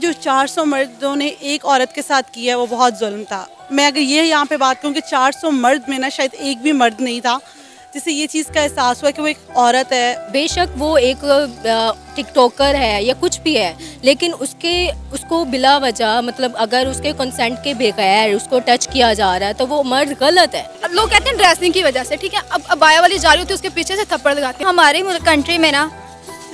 जो 400 मर्दों ने एक औरत के साथ किया है वो बहुत जुल्म था। मैं अगर ये यहाँ पे बात करूँ कि 400 मर्द में ना शायद एक भी मर्द नहीं था जिससे ये चीज़ का एहसास हुआ कि वो एक औरत है। बेशक वो एक टिकटॉकर है या कुछ भी है, लेकिन उसको बिला वजह मतलब अगर उसके कंसेंट के बगैर उसको टच किया जा रहा है तो वो मर्द गलत है। अब लोग कहते हैं ड्रेसिंग की वजह से, ठीक है, अब अबाया वाली जा रही होती है उसके पीछे से थप्पड़ लगाते हैं। हमारे कंट्री में ना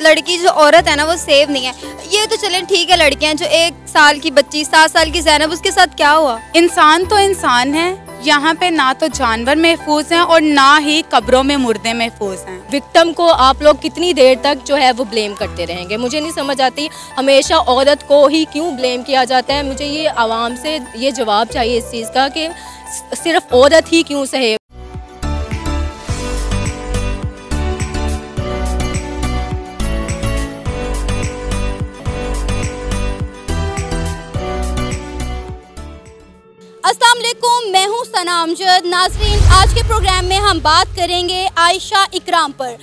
लड़की जो औरत है ना वो सेफ नहीं है। ये तो चलें ठीक है, लड़कियां जो 1 साल की बच्ची 7 साल की ज़ैनब, उसके साथ क्या हुआ? इंसान तो इंसान है, यहाँ पे ना तो जानवर महफूज हैं और ना ही कब्रों में मुर्दे महफूज हैं। विक्टिम को आप लोग कितनी देर तक जो है वो ब्लेम करते रहेंगे? मुझे नहीं समझ आती, हमेशा औरत को ही क्यों ब्लेम किया जाता है। मुझे ये आवाम से ये जवाब चाहिए इस चीज़ का कि सिर्फ औरत ही क्यों सहे। अस्सलाम वालेकुम, मैं हूँ सना अमजद। नाज़रीन, आज के प्रोग्राम में हम बात करेंगे आयशा इकराम पर।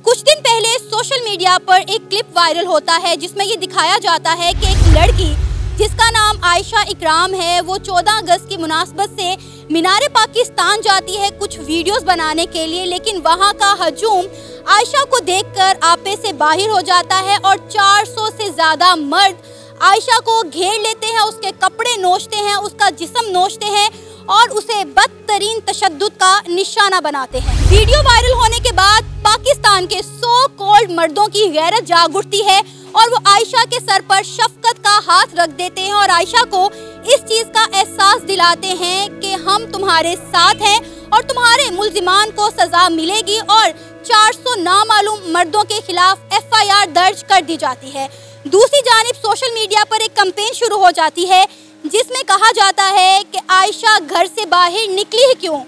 कुछ दिन पहले सोशल मीडिया पर एक क्लिप वायरल होता है जिसमें ये दिखाया जाता है कि एक लड़की जिसका नाम आयशा इकराम है वो 14 अगस्त की मुनासबत से मीनार पाकिस्तान जाती है कुछ वीडियोस बनाने के लिए, लेकिन वहाँ का हजूम आयशा को देखकर आपे से बाहर हो जाता है और 400 से ज़्यादा मर्द आयशा को घेर लेते हैं, उसके कपड़े नोचते हैं, उसका जिस्म नोचते हैं और उसे बदतरीन तशद्दुद का निशाना बनाते हैं। वीडियो वायरल होने के बाद पाकिस्तान के सो कॉल्ड मर्दों की गैरत जाग उठती है और वो आयशा के सर पर शफकत का हाथ रख देते हैं और आयशा को इस चीज़ का एहसास दिलाते हैं कि हम तुम्हारे साथ हैं और तुम्हारे मुल्जिमान को सज़ा मिलेगी और 400 नामालूम मर्दों के खिलाफ FIR दर्ज कर दी जाती है। दूसरी जानिब सोशल मीडिया पर एक कैंपेन शुरू हो जाती है जिसमें कहा जाता है कि आयशा घर से बाहर निकली ही क्यों।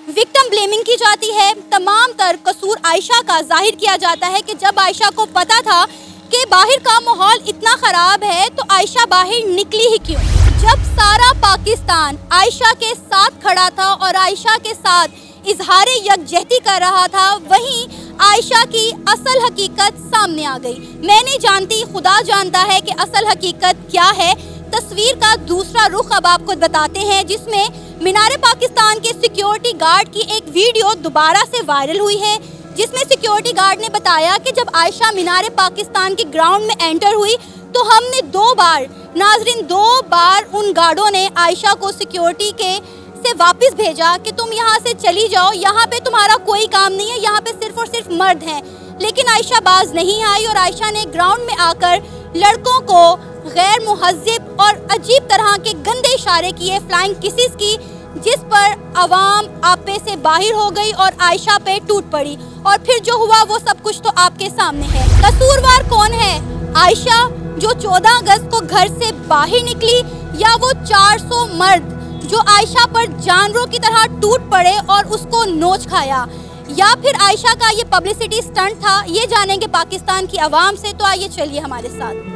विक्टिम ब्लेमिंग की जाती है, तमाम तर कसूर आयशा का जाहिर किया जाता है कि जब आयशा को पता था कि बाहर का माहौल इतना ख़राब है तो आयशा बाहर निकली ही क्यों। जब सारा पाकिस्तान आयशा के साथ खड़ा था और आयशा के साथ इजहार यकजहती कर रहा था, वहीं आयशा की असल हकीकत सामने आ गई। मैं नहीं जानती, खुदा जानता है कि असल हकीकत क्या है। तस्वीर का दूसरा रुख अब आपको बताते हैं जिसमें मीनार पाकिस्तान के सिक्योरिटी गार्ड की एक वीडियो दोबारा से वायरल हुई है जिसमें सिक्योरिटी गार्ड ने बताया कि जब आयशा मीनार पाकिस्तान के ग्राउंड में एंटर हुई तो हमने 2 बार, नाजरीन 2 बार उन गार्डों ने आयशा को सिक्योरिटी के से वापस भेजा कि तुम यहाँ से चली जाओ, यहाँ पे तुम्हारा कोई काम नहीं है, यहाँ पे सिर्फ और सिर्फ मर्द हैं। लेकिन आयशा बाज नहीं आई और आयशा ने ग्राउंड में आकर लड़कों को गैर मुहज्जिब और अजीब तरह के गंदे इशारे किए, फ्लाइंग किसेस की, जिस पर आवाम आपे से बाहर हो गई और आयशा पे टूट पड़ी। और फिर जो हुआ वो सब कुछ तो आपके सामने है। कसूरवार कौन है? आयशा जो 14 अगस्त को घर से बाहर निकली, या वो 400 मर्द जो आयशा पर जानवरों की तरह टूट पड़े और उसको नोच खाया, या फिर आयशा का ये पब्लिसिटी स्टंट था? ये जानेंगे पाकिस्तान की आवाम से, तो आइए चलिए हमारे साथ।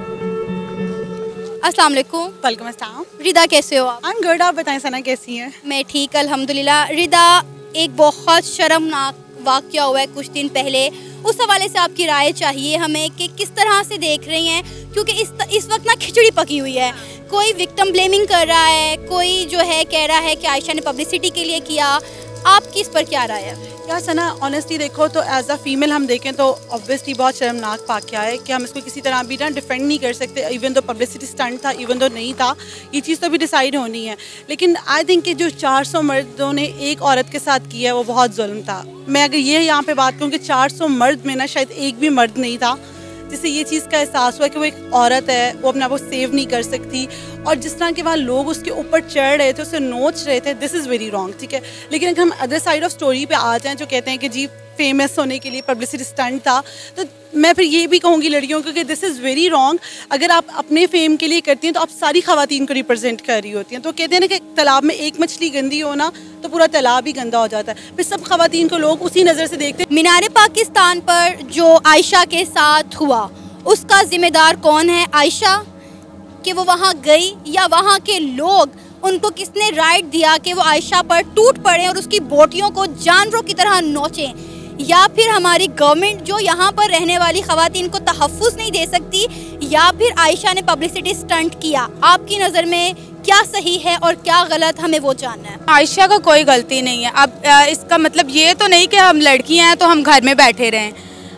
अस्सलाम वालेकुम। वेलकम अस्सलाम। रिदा कैसे हो आप? आई एम गुड, आप बताएं सना कैसी हैं? मैं ठीक अल्हम्दुलिल्लाह। रिदा, एक बहुत शर्मनाक वाक़या हुआ है कुछ दिन पहले, उस हवाले से आपकी राय चाहिए हमें कि किस तरह से देख रही हैं, क्योंकि इस वक्त ना खिचड़ी पकी हुई है। कोई विक्टिम ब्लेमिंग कर रहा है, कोई जो है कह रहा है कि आयशा ने पब्लिसिटी के लिए किया। आपकी इस पर क्या राय है? यार सना, ऑनेस्टली देखो तो एज अ फीमेल हम देखें तो ऑब्वियसली बहुत शर्मनाक वाक़या है कि हम इसको किसी तरह भी ना डिफेंड नहीं कर सकते। इवन तो पब्लिसिटी स्टंट था, इवन तो नहीं था, ये चीज़ तो भी डिसाइड होनी है। लेकिन आई थिंक कि जो 400 मर्दों ने एक औरत के साथ किया है वो बहुत जुल्म था। मैं अगर ये यहाँ पे बात करूँ कि 400 मर्द में ना शायद एक भी मर्द नहीं था जिससे ये चीज़ का एहसास हुआ कि वो एक औरत है, वो अपने आप को सेव नहीं कर सकती। और जिस तरह के वहाँ लोग उसके ऊपर चढ़ रहे थे, उसे नोच रहे थे, दिस इज़ वेरी रॉन्ग, ठीक है। लेकिन अगर हम अदर साइड ऑफ स्टोरी पे आ जाएँ, जो कहते हैं कि जी फेमस होने के लिए पब्लिसिटी स्टंट था, तो मैं फिर ये भी कहूँगी लड़कियों को कि दिस इज़ वेरी रॉन्ग। अगर आप अपने फेम के लिए करती हैं तो आप सारी ख़वातीन को रिप्रेजेंट कर रही होती हैं। तो कहते हैं ना कि तालाब में एक मछली गंदी हो ना तो पूरा तालाब ही गंदा हो जाता है। फिर सब ख़वातीन को लोग उसी नज़र से देखते हैं। मीनार पाकिस्तान पर जो आयशा के साथ हुआ उसका जिम्मेदार कौन है? आयशा कि वो वहाँ गई, या वहाँ के लोग, उनको किसने राइट दिया कि वो आयशा पर टूट पड़े और उसकी बोटियों को जानवरों की तरह नोचें? या फिर हमारी गवर्नमेंट जो यहाँ पर रहने वाली ख़वातीन को तहफ़्फ़ुज़ नहीं दे सकती, या फिर आयशा ने पब्लिसिटी स्टंट किया? आपकी नज़र में क्या सही है और क्या गलत, हमें वो जानना है। आयशा का कोई गलती नहीं है। अब इसका मतलब ये तो नहीं कि हम लड़कियां हैं तो हम घर में बैठे रहें,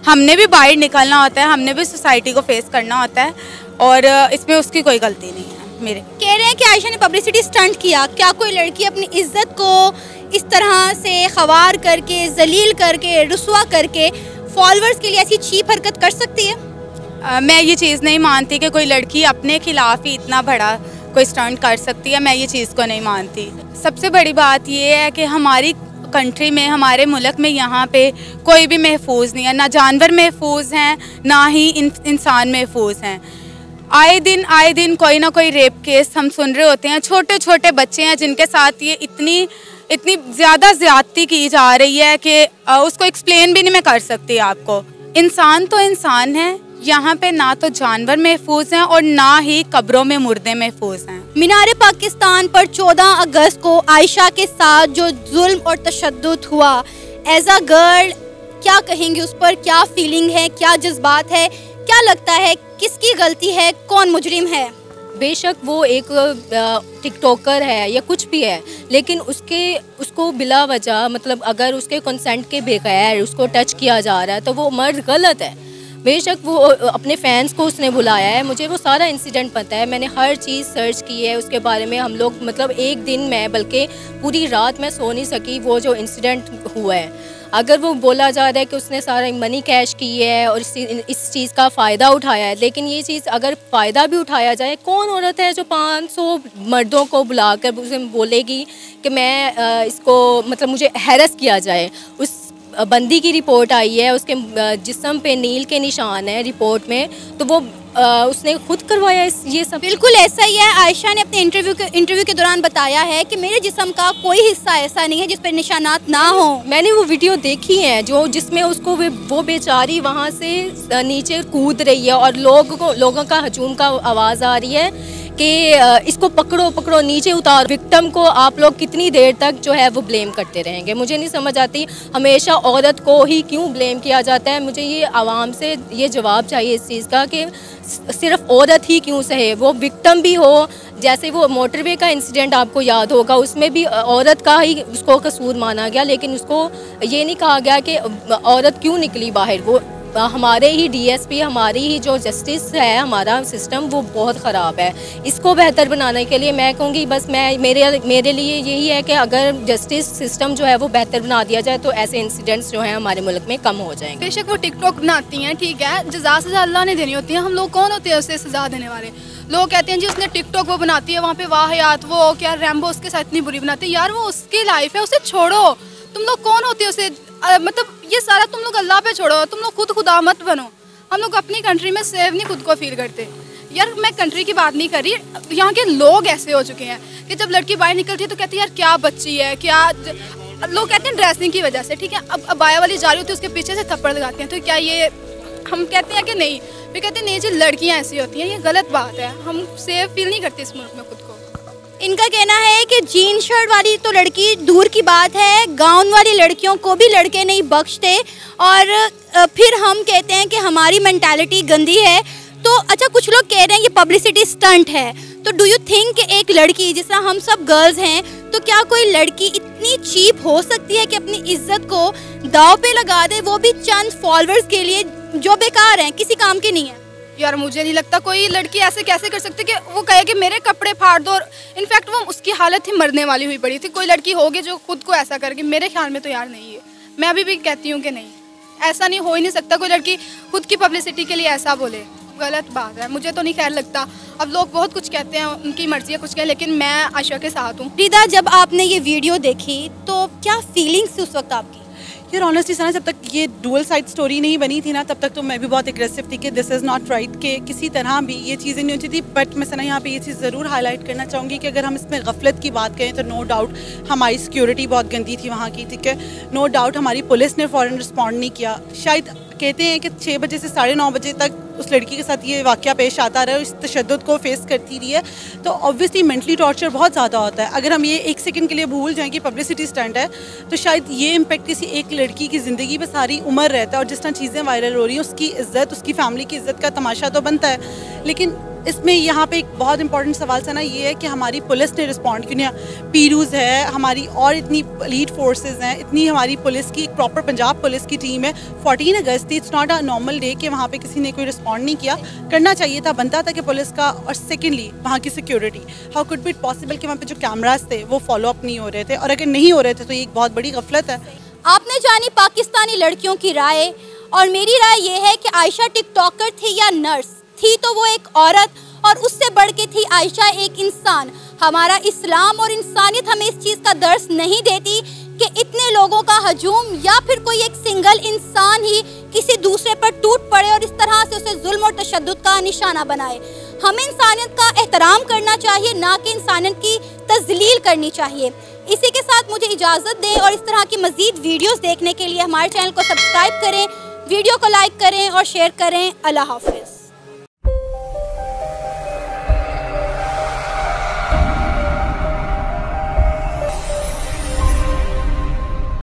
हमने भी बाहर निकलना होता है, हमने भी सोसाइटी को फेस करना होता है, और इसमें उसकी कोई गलती नहीं है। मेरे कह रहे हैं कि आयशा ने पब्लिसिटी स्टंट किया, क्या कोई लड़की अपनी इज्जत को इस तरह से ख़वार करके, जलील करके, रुसवा करके फॉलोअर्स के लिए ऐसी चीप हरकत कर सकती है? मैं ये चीज़ नहीं मानती कि कोई लड़की अपने खिलाफ ही इतना बड़ा कोई स्टंट कर सकती है, मैं ये चीज़ को नहीं मानती। सबसे बड़ी बात ये है कि हमारी कंट्री में, हमारे मुल्क में यहाँ पे कोई भी महफूज नहीं है, ना जानवर महफूज हैं, ना ही इंसान महफूज हैं। आए दिन कोई ना कोई रेप केस हम सुन रहे होते हैं। छोटे छोटे बच्चे हैं जिनके साथ ये इतनी ज़्यादा ज़्यादती की जा रही है कि उसको एक्सप्लेन भी नहीं मैं कर सकती आपको। इंसान तो इंसान है, यहाँ पे ना तो जानवर महफूज हैं और ना ही कब्रों में मुर्दे महफूज हैं। मीनार पाकिस्तान पर 14 अगस्त को आयशा के साथ जो जुल्म और तशद्दुद हुआ, एज अ गर्ल क्या कहेंगे उस पर? क्या फीलिंग है, क्या जज्बात है, क्या लगता है किसकी गलती है, कौन मुजरिम है? बेशक वो एक टिकटॉकर है या कुछ भी है, लेकिन उसको बिला वजह, मतलब अगर उसके कंसेंट के बगैर उसको टच किया जा रहा है तो वो मर्द गलत है। बेशक वो अपने फैंस को उसने बुलाया है, मुझे वो सारा इंसिडेंट पता है, मैंने हर चीज़ सर्च की है उसके बारे में। हम लोग मतलब एक दिन में, बल्कि पूरी रात मैं सो नहीं सकी वो जो इंसिडेंट हुआ है। अगर वो बोला जा रहा है कि उसने सारा मनी कैश की है और इस चीज़ का फ़ायदा उठाया है, लेकिन ये चीज़ अगर फ़ायदा भी उठाया जाए, कौन औरत है जो 500 मर्दों को बुलाकर उसे बोलेगी कि मैं इसको मतलब मुझे हैरस किया जाए? उस बंदी की रिपोर्ट आई है, उसके जिस्म पे नील के निशान है रिपोर्ट में, तो वो उसने खुद करवाया ये सब। बिल्कुल ऐसा ही है। आयशा ने अपने इंटरव्यू के दौरान बताया है कि मेरे जिस्म का कोई हिस्सा ऐसा नहीं है जिस पर निशानात ना हो। मैंने वो वीडियो देखी है जिसमें उसको वो बेचारी वहाँ से नीचे कूद रही है और लोगों का हजूम का आवाज़ आ रही है कि इसको पकड़ो नीचे उतार। विक्टिम को आप लोग कितनी देर तक जो है वो ब्लेम करते रहेंगे? मुझे नहीं समझ आती, हमेशा औरत को ही क्यों ब्लेम किया जाता है। मुझे ये आवाम से ये जवाब चाहिए इस चीज़ का कि सिर्फ औरत ही क्यों सहे, वो विक्टिम भी हो। जैसे वो मोटरवे का इंसिडेंट आपको याद होगा, उसमें भी औरत का ही उसको कसूर माना गया, लेकिन उसको ये नहीं कहा गया कि औरत क्यों निकली बाहर। वो हमारे ही DSP, हमारी ही जो जस्टिस है, हमारा सिस्टम वो बहुत ख़राब है। इसको बेहतर बनाने के लिए मैं कहूँगी बस मेरे लिए यही है कि अगर जस्टिस सिस्टम जो है वो बेहतर बना दिया जाए तो ऐसे इंसिडेंट्स जो हैं हमारे मुल्क में कम हो जाएंगे। बेशक वो टिकटॉक बनाती हैं, ठीक है, सज़ा अल्लाह ने देनी होती है। हम लोग कौन होते हैं उसे सज़ा देने वाले? लोग कहते हैं जी उसने टिकटॉक वो बनाती है, वहाँ पे वाहियात, वो क्या रैम्बो उसके साथ इतनी बुरी बनाती है। यार वो उसकी लाइफ है, उसे छोड़ो। तुम लोग कौन होते हो उसे मतलब ये सारा तुम लोग अल्लाह पे छोड़ो, तुम लोग खुद खुदा मत बनो। हम लोग अपनी कंट्री में सेफ नहीं खुद को फील करते। यार मैं कंट्री की बात नहीं कर रही, यहाँ के लोग ऐसे हो चुके हैं कि जब लड़की बाहर निकलती है तो कहती है यार क्या बच्ची है, क्या लोग कहते हैं ड्रेसिंग की वजह से, ठीक है। अब अबाया वाली जा रही होती है उसके पीछे से थप्पड़ लगाते हैं, तो क्या ये हम कहते हैं कि नहीं? फिर कहते हैं नहीं जी लड़कियाँ ऐसी होती हैं, ये गलत बात है। हम सेफ फील नहीं करते इस मुल्क में खुद को। इनका कहना है कि जीन शर्ट वाली तो लड़की दूर की बात है, गाउन वाली लड़कियों को भी लड़के नहीं बख्शते। और फिर हम कहते हैं कि हमारी मेंटालिटी गंदी है। तो अच्छा, कुछ लोग कह रहे हैं ये पब्लिसिटी स्टंट है, तो डू यू थिंक कि एक लड़की, जिस तरह हम सब गर्ल्स हैं, तो क्या कोई लड़की इतनी चीप हो सकती है कि अपनी इज्जत को दांव पे लगा दे, वो भी चंद फॉलोअर्स के लिए जो बेकार हैं, किसी काम के नहीं है? यार मुझे नहीं लगता कोई लड़की ऐसे कैसे कर सकती कि वो कहे कि मेरे कपड़े फाड़ दो। इनफैक्ट वो उसकी हालत ही मरने वाली हुई पड़ी थी। कोई लड़की होगी जो खुद को ऐसा करके? मेरे ख्याल में तो यार नहीं है। मैं अभी भी कहती हूँ कि नहीं, ऐसा नहीं हो ही नहीं सकता। कोई लड़की खुद की पब्लिसिटी के लिए ऐसा बोले, गलत बात है। मुझे तो नहीं खैर लगता। अब लोग बहुत कुछ कहते हैं, उनकी मर्जी है कुछ कहें, लेकिन मैं आयशा के साथ हूँ। रिदा, जब आपने ये वीडियो देखी तो क्या फीलिंग्स थी उस वक्त आपकी? यार ऑनेस्टली सना, जब तक ये डुअल साइड स्टोरी नहीं बनी थी ना, तब तक तो मैं भी बहुत एग्रेसिव थी कि दिस इज़ नॉट राइट, कि किसी तरह भी ये चीज़ें नहीं होती थी। बट मैं सना यहाँ पे ये चीज़ ज़रूर हाईलाइट करना चाहूँगी कि अगर हम इसमें गफलत की बात करें तो नो डाउट हमारी सिक्योरिटी बहुत गंदी थी वहाँ की, ठीक है। नो डाउट हमारी पुलिस ने फ़ौरन रिस्पॉन्ड नहीं किया। शायद कहते हैं कि 6 बजे से 9:30 बजे तक उस लड़की के साथ ये वाक़या पेश आता रहा है, इस तशद्दुद को फेस करती रही है, तो ऑब्वियसली मेंटली टॉर्चर बहुत ज़्यादा होता है। अगर हम ये एक सेकंड के लिए भूल जाएं कि पब्लिसिटी स्टंट है, तो शायद ये इम्पेक्ट किसी एक लड़की की ज़िंदगी में सारी उम्र रहता है। और जिस तरह चीज़ें वायरल हो रही हैं, उसकी इज़्ज़त, उसकी फैमिली की इज़्ज़त का तमाशा तो बनता है। लेकिन इसमें यहाँ पे एक बहुत इंपॉर्टेंट सवाल सना ये है कि हमारी पुलिस ने रिस्पॉन्ड क्यों नहीं। पीरूज़ है हमारी, और इतनी एलीट फोर्सेस हैं, इतनी हमारी पुलिस की, एक प्रॉपर पंजाब पुलिस की टीम है। 14 अगस्त थी, it's not a normal day कि वहाँ पे किसी ने कोई रिस्पॉन्ड नहीं किया। करना चाहिए था, बनता था कि पुलिस का। और सेकेंडली वहाँ की security, how could be it possible कि वहाँ पे जो कैमराज थे वो फॉलो अप नहीं हो रहे थे, और अगर नहीं हो रहे थे तो ये एक बहुत बड़ी गफलत है। आपने जानी पाकिस्तानी लड़कियों की राय, और मेरी राय ये है कि आयशा टिकटॉकर थी या नर्स थी तो वो एक औरत, और उससे बढ़ के थी आयशा एक इंसान। हमारा इस्लाम और इंसानियत हमें इस चीज़ का दर्स नहीं देती कि इतने लोगों का हजूम या फिर कोई एक सिंगल इंसान ही किसी दूसरे पर टूट पड़े और इस तरह से उसे जुल्म और तशद्दुद का निशाना बनाए। हमें इंसानियत का एहतराम करना चाहिए, ना कि इंसानियत की तज़लील करनी चाहिए। इसी के साथ मुझे इजाज़त दें, और इस तरह की मज़ीद वीडियोस देखने के लिए हमारे चैनल को सब्सक्राइब करें, वीडियो को लाइक करें और शेयर करें। अल्लाह हाफ़िज़।